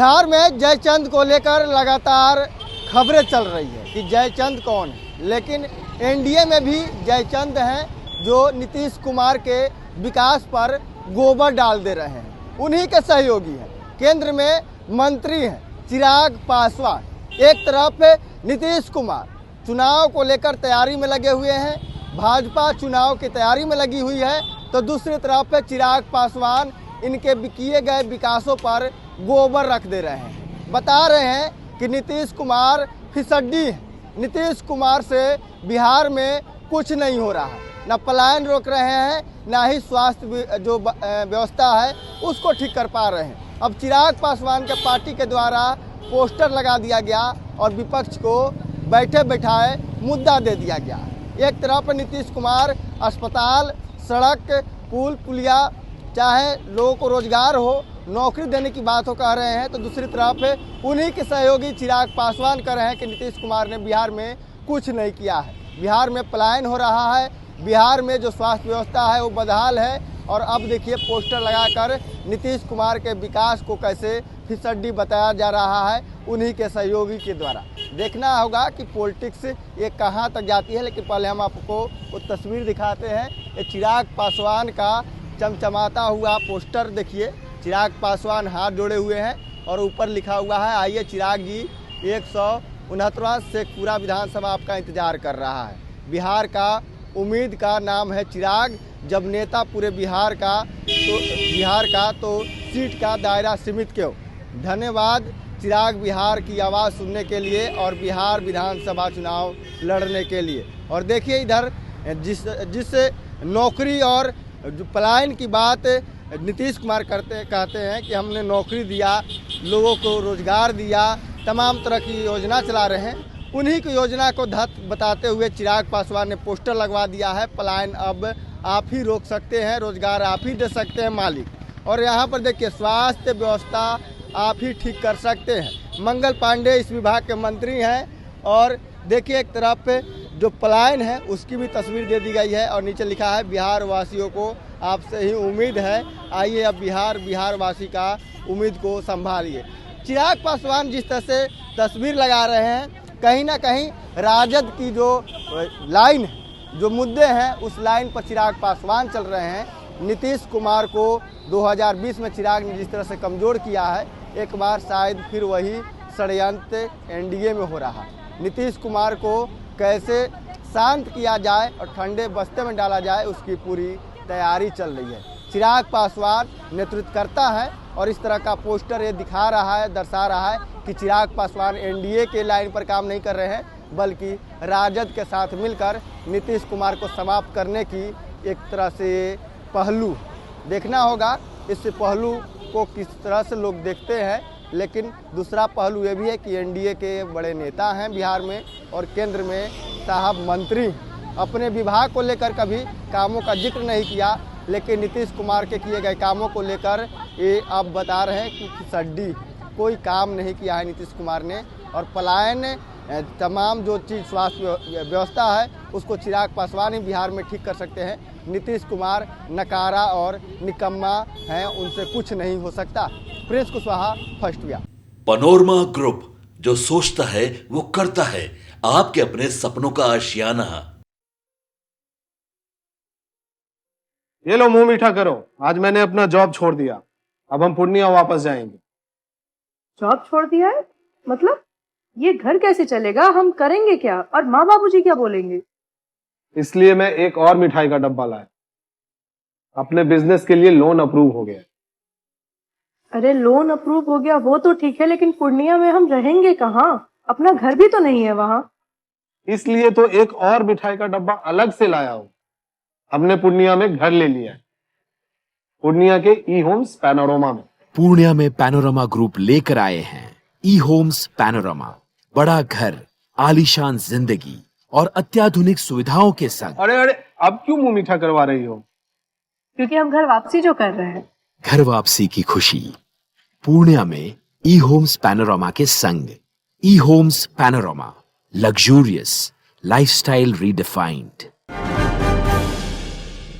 बिहार में जयचंद को लेकर लगातार खबरें चल रही है कि जयचंद कौन है, लेकिन एनडीए में भी जयचंद हैं जो नीतीश कुमार के विकास पर गोबर डाल दे रहे हैं। उन्हीं के सहयोगी हैं। केंद्र में मंत्री हैं चिराग पासवान। एक तरफ नीतीश कुमार चुनाव को लेकर तैयारी में लगे हुए हैं, भाजपा चुनाव की तैयारी में लगी हुई है, तो दूसरी तरफ चिराग पासवान इनके किए गए विकासों पर गोबर रख दे रहे हैं। बता रहे हैं कि नीतीश कुमार फिसड्डी है, नीतीश कुमार से बिहार में कुछ नहीं हो रहा, न पलायन रोक रहे हैं, ना ही स्वास्थ्य जो व्यवस्था है उसको ठीक कर पा रहे हैं। अब चिराग पासवान के पार्टी के द्वारा पोस्टर लगा दिया गया और विपक्ष को बैठे बैठाए मुद्दा दे दिया गया। एक तरफ नीतीश कुमार अस्पताल, सड़क, पुल पुलिया, चाहे लोगों को रोजगार हो, नौकरी देने की बात हो कह रहे हैं, तो दूसरी तरफ उन्हीं के सहयोगी चिराग पासवान कह रहे हैं कि नीतीश कुमार ने बिहार में कुछ नहीं किया है। बिहार में पलायन हो रहा है, बिहार में जो स्वास्थ्य व्यवस्था है वो बदहाल है, और अब देखिए पोस्टर लगाकर नीतीश कुमार के विकास को कैसे फिसड्डी बताया जा रहा है उन्हीं के सहयोगी के द्वारा। देखना होगा कि पॉलिटिक्स ये कहाँ तक जाती है, लेकिन पहले हम आपको वो तस्वीर दिखाते हैं। ये चिराग पासवान का चमचमाता हुआ पोस्टर देखिए। चिराग पासवान हाथ जोड़े हुए हैं और ऊपर लिखा हुआ है, आइए चिराग जी 169वां शेखपुरा विधानसभा आपका इंतजार कर रहा है। बिहार का उम्मीद का नाम है चिराग। जब नेता पूरे बिहार का तो सीट का दायरा सीमित क्यों। धन्यवाद चिराग बिहार की आवाज़ सुनने के लिए और बिहार विधानसभा चुनाव लड़ने के लिए। और देखिए इधर जिस नौकरी और जो पलायन की बात नीतीश कुमार कहते हैं कि हमने नौकरी दिया, लोगों को रोजगार दिया, तमाम तरह की योजना चला रहे हैं, उन्हीं की योजना को धत बताते हुए चिराग पासवान ने पोस्टर लगवा दिया है, पलायन अब आप ही रोक सकते हैं, रोजगार आप ही दे सकते हैं मालिक। और यहाँ पर देखिए स्वास्थ्य व्यवस्था आप ही ठीक कर सकते हैं। मंगल पांडे इस विभाग के मंत्री हैं। और देखिए एक तरफ जो पलायन है उसकी भी तस्वीर दे दी गई है और नीचे लिखा है बिहार वासियों को आपसे ही उम्मीद है, आइए अब बिहार वासी का उम्मीद को संभालिए। चिराग पासवान जिस तरह से तस्वीर लगा रहे हैं, कहीं ना कहीं राजद की जो लाइन है, जो मुद्दे हैं, उस लाइन पर चिराग पासवान चल रहे हैं। नीतीश कुमार को 2020 में चिराग ने जिस तरह से कमज़ोर किया है, एक बार शायद फिर वही षड्यंत्र एनडीए में हो रहा है। नीतीश कुमार को कैसे शांत किया जाए और ठंडे बस्ते में डाला जाए उसकी पूरी तैयारी चल रही है। चिराग पासवान नेतृत्व करता है और इस तरह का पोस्टर ये दिखा रहा है, दर्शा रहा है कि चिराग पासवान एनडीए के लाइन पर काम नहीं कर रहे हैं, बल्कि राजद के साथ मिलकर नीतीश कुमार को समाप्त करने की एक तरह से पहलू देखना होगा। इस पहलू को किस तरह से लोग देखते हैं, लेकिन दूसरा पहलू ये भी है कि एनडीए के बड़े नेता हैं बिहार में और केंद्र में साहब मंत्री अपने विभाग को लेकर कभी कामों का जिक्र नहीं किया, लेकिन नीतीश कुमार के किए गए कामों को लेकर ये अब बता रहे हैं कि फिसड्डी, कोई काम नहीं किया है नीतीश कुमार ने। और पलायन तमाम जो चीज़ स्वास्थ्य व्यवस्था है उसको चिराग पासवान ही बिहार में ठीक कर सकते हैं। नीतीश कुमार नकारा और निकम्मा हैं, उनसे कुछ नहीं हो सकता। प्रिंस कुशवाहा, फर्स्ट व्या। पनोरमा ग्रुप, जो सोचता है वो करता है। आपके अपने सपनों का आशियाना। ये लो मुंह मीठा करो, आज मैंने अपना जॉब छोड़ दिया, अब हम पूर्णिया वापस जाएंगे। जॉब छोड़ दिया है? मतलब ये घर कैसे चलेगा, हम करेंगे क्या, और माँ बाबूजी क्या बोलेंगे? इसलिए मैं एक और मिठाई का डब्बा लाया। अपने बिजनेस के लिए लोन अप्रूव हो गया। अरे लोन अप्रूव हो गया वो तो ठीक है, लेकिन पूर्णिया में हम रहेंगे कहाँ? अपना घर भी तो नहीं है वहाँ। इसलिए तो एक और मिठाई का डब्बा अलग से लाया हूँ। हमने पूर्णिया में घर ले लिया है, पूर्णिया के ई होम्स पैनोरमा में। पूर्णिया में पैनोरमा ग्रुप लेकर आए हैं ई होम्स पैनोरमा। बड़ा घर, आलीशान जिंदगी और अत्याधुनिक सुविधाओं के संग। अरे अब क्यों मुंह मीठा करवा रही हो? क्योंकि हम घर वापसी जो कर रहे हैं। घर वापसी की खुशी पूर्णिया में ई होम्स पैनोरमा के संग। E Homes Panorama, luxurious lifestyle redefined.